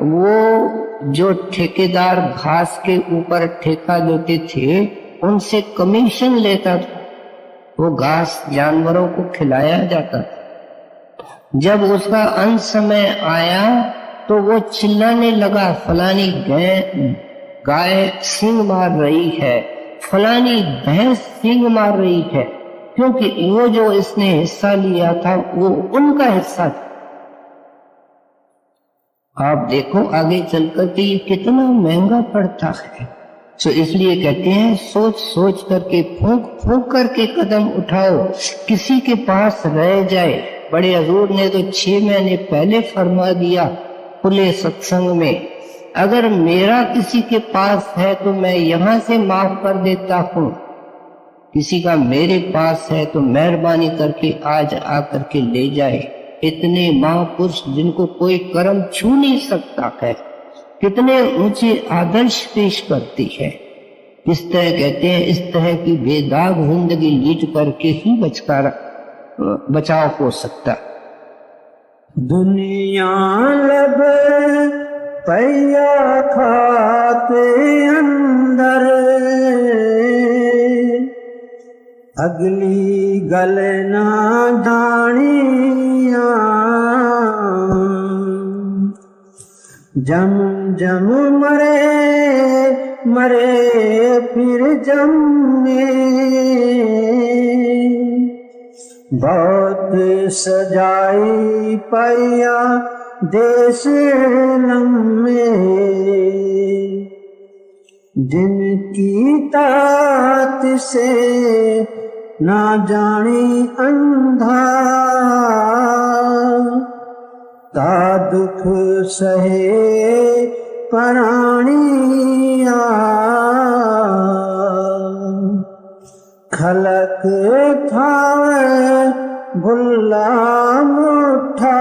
वो जो ठेकेदार घास के ऊपर ठेका देते थे उनसे कमीशन लेता था। वो घास जानवरों को खिलाया जाता था। जब उसका अंत समय आया तो वो चिल्लाने लगा, फलानी गाय सींग मार रही है, फलानी भैंस सींग मार रही है, क्योंकि वो जो इसने हिस्सा लिया था वो उनका हिस्सा था। आप देखो आगे चलकर के ये कितना महंगा पड़ता है। तो इसलिए कहते हैं सोच सोच करके, फूंक फूंक करके कदम उठाओ, किसी के पास रह जाए। बड़े हजूर ने तो 6 महीने पहले फरमा दिया खुले सत्संग में, अगर मेरा किसी के पास है तो मैं यहां से माफ कर देता हूं, किसी का मेरे पास है तो मेहरबानी करके आज आकर के ले जाए। इतने महापुरुष जिनको कोई कर्म छू नहीं सकता है, कितने ऊंचे आदर्श पेश करती है। इस तरह कहते हैं, इस तरह की बेदाग जिंदगी लीड करके ही बचाव हो सकता। दुनिया लब पैया खाते अंदर, अगली गल ना दानिया, जम जम मरे मरे फिर जमे, बहुत सजाई पैया देश लम्बे, जिनकी तात से ना जानी अंधा, ता दुख सहे प्राणिया, खलक थावे भुल्ला मुठा,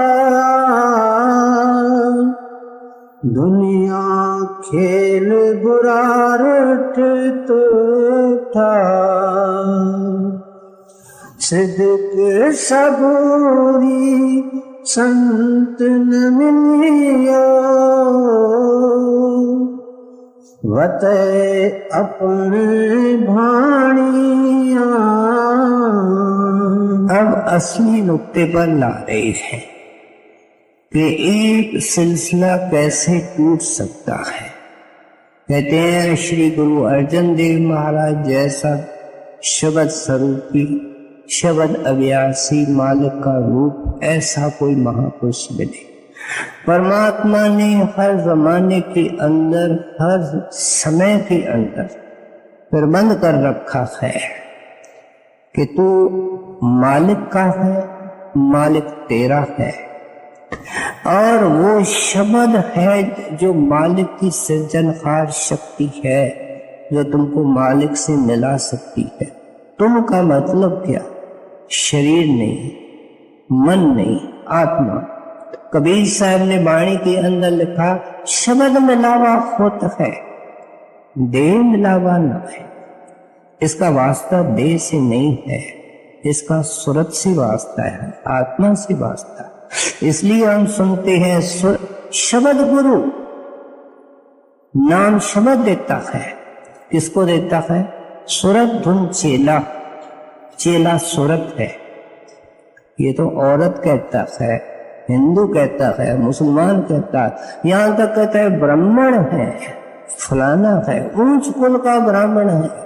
दुनिया खेल बुरारट तूठा, सिद्क सबूरी संत न मिलियो, वते अपने भाणिया। अब असली नुक्ते पर ला रहे हैं कि एक सिलसिला कैसे टूट सकता है। कहते हैं श्री गुरु अर्जन देव महाराज जैसा शब्द स्वरूपी, शब्द अभ्यासी मालिक का रूप ऐसा कोई महापुरुष मिले। परमात्मा ने हर जमाने के अंदर, हर समय के अंदर प्रबंध कर रखा है कि तू मालिक का है, मालिक तेरा है, और वो शब्द है जो मालिक की सृजनहार शक्ति है, जो तुमको मालिक से मिला सकती है। तुम का मतलब क्या? शरीर नहीं, मन नहीं, आत्मा। कबीर साहब ने वाणी के अंदर लिखा, शब्द मिलावा होता है, देह मिलावा न है। इसका वास्ता देह से नहीं है, इसका सूरत से वास्ता है, आत्मा से वास्ता। इसलिए हम सुनते हैं शब्द गुरु, नाम शब्द देता है। किसको देता है? सूरत धुन चेला, चेला सूरत है। ये तो औरत कहता है, हिंदू कहता है, मुसलमान कहता है, यहां तक कहता है ब्राह्मण है, फलाना है, ऊंच कुल का ब्राह्मण है।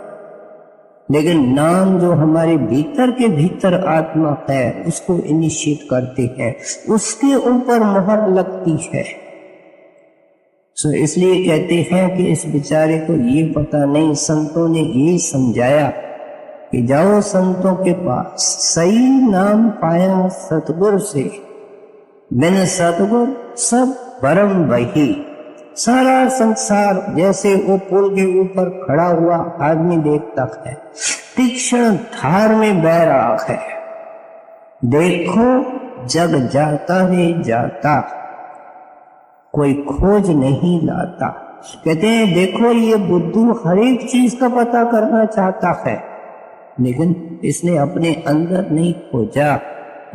लेकिन नाम जो हमारे भीतर के भीतर आत्मा है उसको इनिशिएट करते हैं, उसके ऊपर मोहर लगती है। सो इसलिए कहते हैं कि इस बेचारे को ये पता नहीं, संतों ने ये समझाया कि जाओ संतों के पास, सही नाम पाया सतगुरु से, बिन सतगुर सब भरम वही। सारा संसार जैसे वो पुल के ऊपर खड़ा हुआ आदमी देखता है, तीक्ष्ण धार में बह रहा है। देखो जग जाता रे जाता, कोई खोज नहीं लाता। कहते हैं देखो ये बुद्धू हर एक चीज का पता करना चाहता है, लेकिन इसने अपने अंदर नहीं खोजा।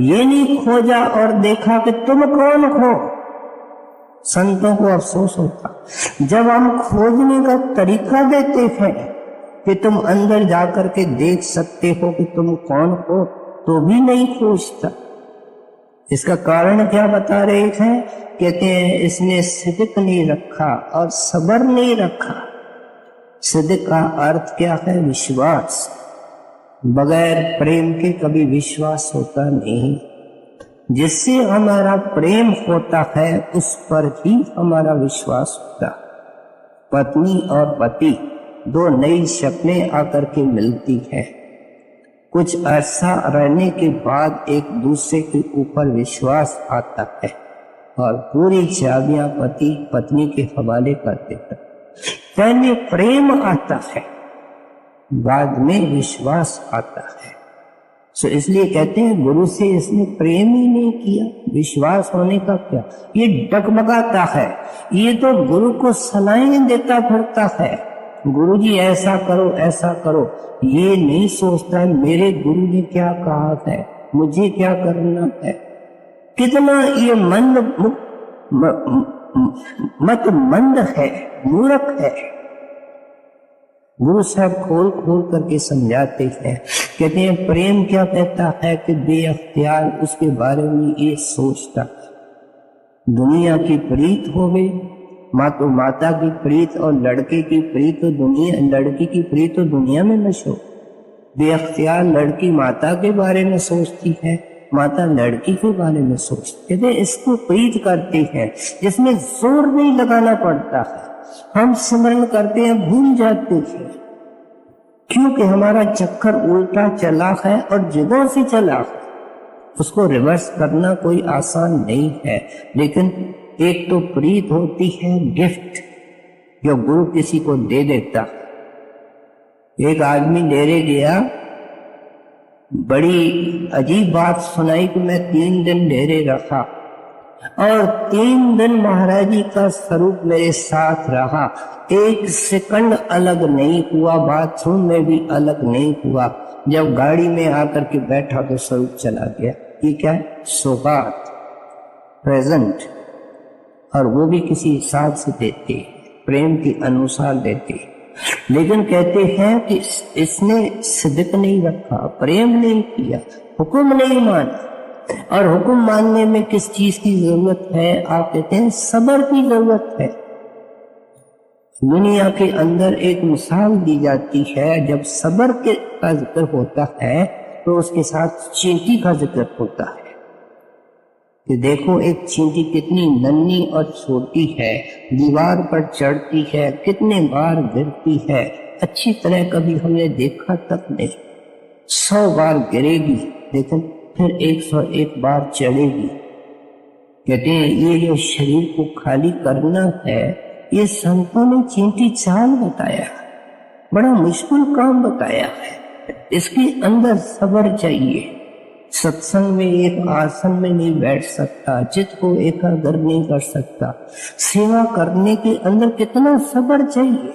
ये नहीं खोजा और देखा कि तुम कौन हो। संतों को अफसोस होता जब हम खोजने का तरीका देते हैं कि तुम अंदर जाकर के देख सकते हो कि तुम कौन हो, तो भी नहीं खोजता। इसका कारण क्या बता रहे हैं? कहते हैं इसने सिद्क नहीं रखा और सबर नहीं रखा। सिद्क का अर्थ क्या है? विश्वास। बगैर प्रेम के कभी विश्वास होता नहीं। जिससे हमारा प्रेम होता है उस पर ही हमारा विश्वास होता। पत्नी और पति दो नई शक्लें आकर के मिलती है। कुछ अरसा रहने के बाद एक दूसरे के ऊपर विश्वास आता है और पूरी चाबियां पति पत्नी के हवाले कर देता। पहले प्रेम आता है, बाद में विश्वास आता है। सो इसलिए कहते हैं गुरु से इसने प्रेम ही नहीं किया, विश्वास होने का क्या? ये डगमगाता है, ये तो गुरु को सलाहें देता फिरता है। गुरु जी ऐसा करो ऐसा करो, ये नहीं सोचता मेरे गुरु ने क्या कहा है, मुझे क्या करना है। कितना ये मंद है, मूर्ख है। गुरु साहब खोल खोल करके समझाते हैं। कहते हैं प्रेम क्या कहता है कि बेअख्तियार उसके बारे में ये सोचता। दुनिया की प्रीत हो गई, तो माता की प्रीत और लड़के की प्रीत तो दुनिया, लड़की की प्रीत तो दुनिया में मशहूर। बेअख्तियार लड़की माता के बारे में सोचती है, माता लड़की के बारे में सोचती है। इसको प्रीत करते हैं जिसमें जोर नहीं लगाना पड़ता है। हम स्मरण करते हैं, भूल जाते हैं, क्योंकि हमारा चक्कर उल्टा चला है और जगह से चला है। उसको रिवर्स करना कोई आसान नहीं है। लेकिन एक तो प्रीत होती है गिफ्ट, जो गुरु किसी को दे देता। एक आदमी डेरे गया, बड़ी अजीब बात सुनाई कि मैं 3 दिन डेरे रहा और 3 दिन महाराज जी का स्वरूप मेरे साथ रहा। 1 सेकंड अलग नहीं हुआ, बाथरूम में भी अलग नहीं हुआ। जब गाड़ी में आकर के बैठा तो स्वरूप चला गया। ये क्या है? सौगात, प्रेजेंट। और वो भी किसी हिसाब से देते, प्रेम के अनुसार देते। लेकिन कहते हैं कि इसने सिद्क नहीं रखा, प्रेम नहीं किया, हुक्म नहीं माना। और हुक्म मानने में किस चीज की जरूरत है? आप कहते हैं सब्र की जरूरत है। दुनिया के अंदर एक मिसाल दी जाती है, जब सब्र का जिक्र होता है तो उसके साथ चींटी का जिक्र होता है कि देखो एक चींटी कितनी नन्ही और छोटी है, दीवार पर चढ़ती है, कितने बार गिरती है, अच्छी तरह कभी हमने देखा तक नहीं। 100 बार गिरेगी लेकिन फिर 101 बार चढ़ेगी। कहते हैं ये जो शरीर को खाली करना है, ये संतों ने चींटी चाल बताया, बड़ा मुश्किल काम बताया है। इसके अंदर सब्र चाहिए। सत्संग में एक आसन में नहीं बैठ सकता, चित्त को एकाग्र नहीं कर सकता। सेवा करने के अंदर कितना सब्र चाहिए।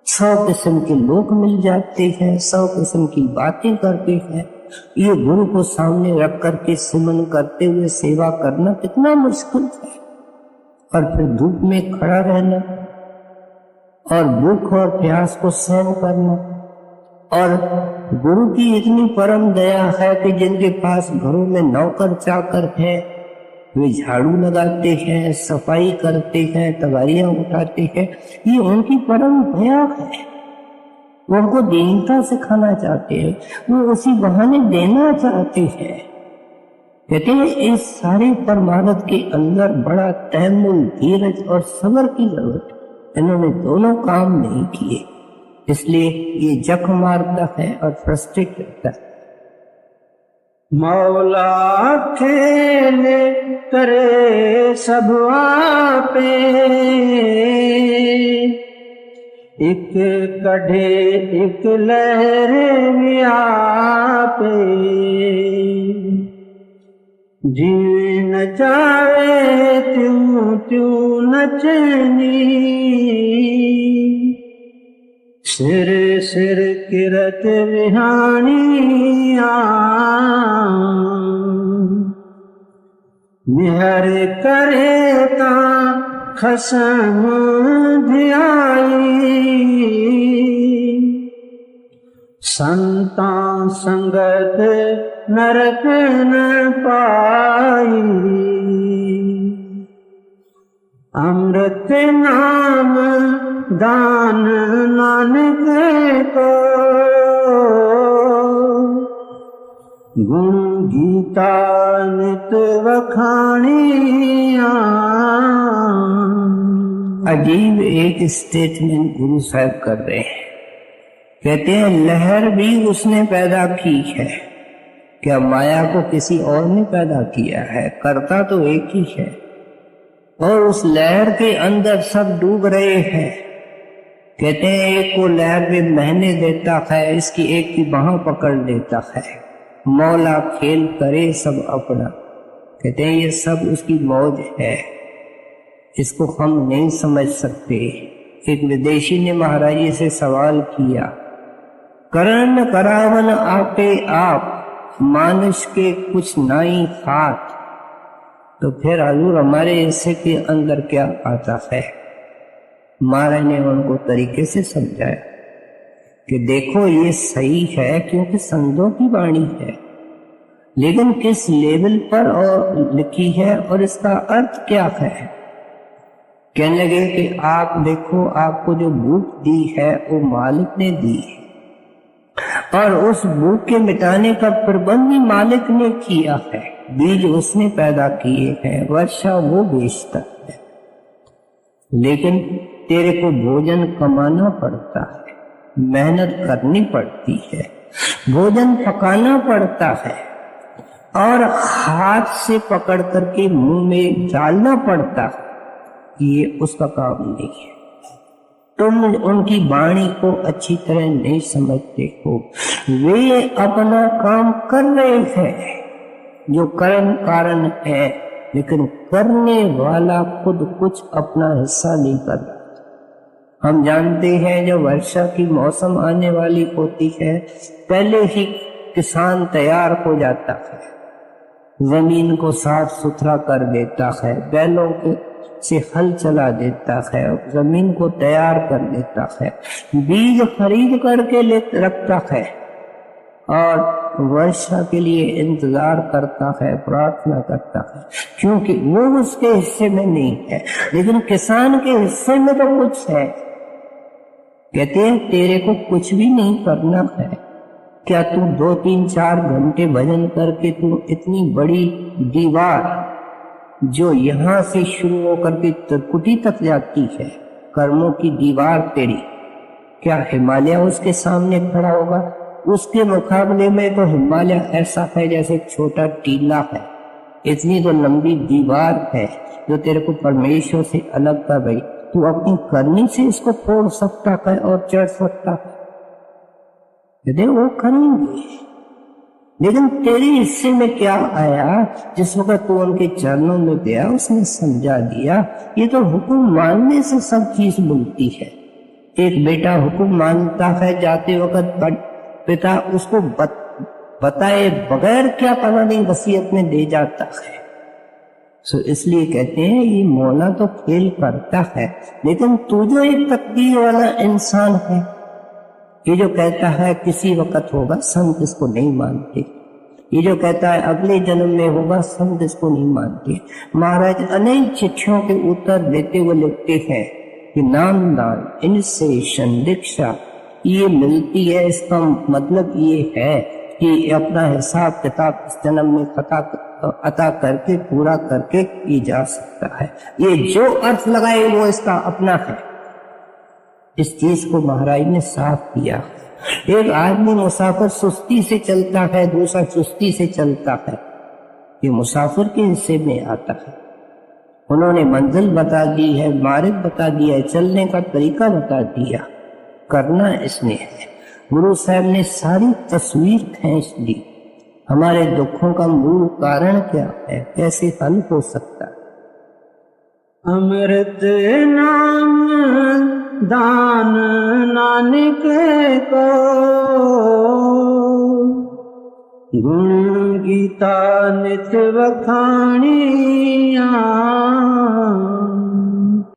100 किस्म के लोग मिल जाते हैं, 100 किस्म की बातें करते हैं। ये गुरु को सामने रख करके सुमन करते हुए सेवा करना कितना मुश्किल है। और फिर धूप में खड़ा रहना और भूख और प्यास को सहन करना। और गुरु की इतनी परम दया है कि जिनके पास घरों में नौकर चाकर है, वे झाड़ू लगाते हैं, सफाई करते हैं, तगारियां उठाते हैं। ये उनकी परम दया है। वो उनको दीनता सिखाना चाहते हैं, वो उसी बहाने देना चाहते हैं। कहते हैं इस सारे परमार्थ के अंदर बड़ा तहम्मुल, धीरज और सब्र की जरूरत है। इन्होंने दोनों काम नहीं किए, इसलिए ये जख मारता है और फ्रस्ट्रेट रहता है। मौला खेले करे सब आपे, एक कढ़े एक लहरे में आपे, जी न जावे त्यों त्यों नचनी, सिर सिर किरत विहानिया, मिहर करे ता खसम धियाई, संता संगत नरक न पाई, अमृत नाम दान नानक को, गुण गीता नित वखाणिया। अजीब एक स्टेटमेंट गुरु साहब कर रहे हैं। कहते हैं लहर भी उसने पैदा की है। क्या माया को किसी और ने पैदा किया है? करता तो एक ही है, और उस लहर के अंदर सब डूब रहे हैं। कहते हैं एक को लहर में बहने देता है, इसकी एक की बाहों पकड़ लेता है। मौला खेल करे सब अपना। कहते हैं ये सब उसकी मौज है, इसको हम नहीं समझ सकते। एक विदेशी ने महाराज जी से सवाल किया, करण करावन आपे आप, मानुष के कुछ नाई हाथ, तो फिर हजूर हमारे हिस्से के अंदर क्या आता है? महाराज ने उनको तरीके से समझाया कि देखो ये सही है क्योंकि संतों की वाणी है, लेकिन किस लेवल पर और लिखी है और इसका अर्थ क्या है? कहने लगे कि आप देखो, आपको जो भूख दी है वो मालिक ने दी है, और उस भूख के मिटाने का प्रबंध भी मालिक ने किया है। बीज उसने पैदा किए हैं, वर्षा वो बेचता है, लेकिन तेरे को भोजन कमाना पड़ता है, मेहनत करनी पड़ती है, भोजन पकाना पड़ता है, और हाथ से पकड़ करके मुंह में डालना पड़ता है। ये उसका काम नहीं है। तुम उनकी वाणी को अच्छी तरह नहीं समझते हो। वे अपना काम कर रहे हैं जो कर्म कारण है, लेकिन करने वाला खुद कुछ अपना हिस्सा नहीं कर रहा। हम जानते हैं जब वर्षा की मौसम आने वाली होती है, पहले ही किसान तैयार हो जाता है, जमीन को साफ सुथरा कर देता है, बैलों से हल चला देता है, जमीन को तैयार कर देता है, बीज खरीद करके ले रखता है, और वर्षा के लिए इंतजार करता है, प्रार्थना करता है, क्योंकि वो उसके हिस्से में नहीं है, लेकिन किसान के हिस्से में तो कुछ है। कहते हैं तेरे को कुछ भी नहीं करना है। क्या तू 2, 3, 4 घंटे भजन करके तू इतनी बड़ी दीवार जो यहां से शुरू होकर के त्रिकुटी तक जाती है, कर्मों की दीवार तेरी, क्या हिमालय उसके सामने खड़ा होगा? उसके मुकाबले में तो हिमालय ऐसा है जैसे एक छोटा टीला है। इतनी तो लंबी दीवार है जो तेरे को परमेश्वर से अलग कर रही। तू अपनी करनी से इसको फोड़ सकता है और चढ़ सकता है, यदि वो करेंगे, लेकिन तेरे हिस्से में क्या आया? जिस वक्त तू उनके चरणों में गया, उसने समझा दिया। ये तो हुक्म मानने से सब चीज मिलती है। एक बेटा हुक्म मानता है, जाते वक्त पिता उसको बताए बगैर क्या पता नहीं वसीयत में दे जाता है। सो इसलिए कहते हैं ये मौला तो खेल करता है, लेकिन तू जो एक तकदीर वाला इंसान है, ये जो कहता है किसी वक्त होगा, संत इसको नहीं मानते। ये जो कहता है अगले जन्म में होगा, संत इसको नहीं मानते। महाराज अनेक चिट्ठियों के उत्तर देते हुए लिखते हैं कि नामदान, इनिशिएशन, दीक्षा ये मिलती है। इसका मतलब ये है कि अपना हिसाब किताब इस जन्म में अता करके पूरा करके की जा सकता है। ये जो अर्थ लगाए वो इसका अपना है। इस चीज को महाराज ने साफ किया। एक आदमी मुसाफिर सुस्ती से चलता है, दूसरा चुस्ती से चलता है, ये मुसाफिर के हिस्से में आता है। उन्होंने मंजिल बता दी है, मार्ग बता दिया है, चलने का तरीका बता दिया, करना इसमें है। गुरु साहब ने सारी तस्वीर खींच दी। हमारे दुखों का मूल कारण क्या है, कैसे हल हो सकता है। अमृत नाम दान नानक को, गुण गीता नित वखाणिया।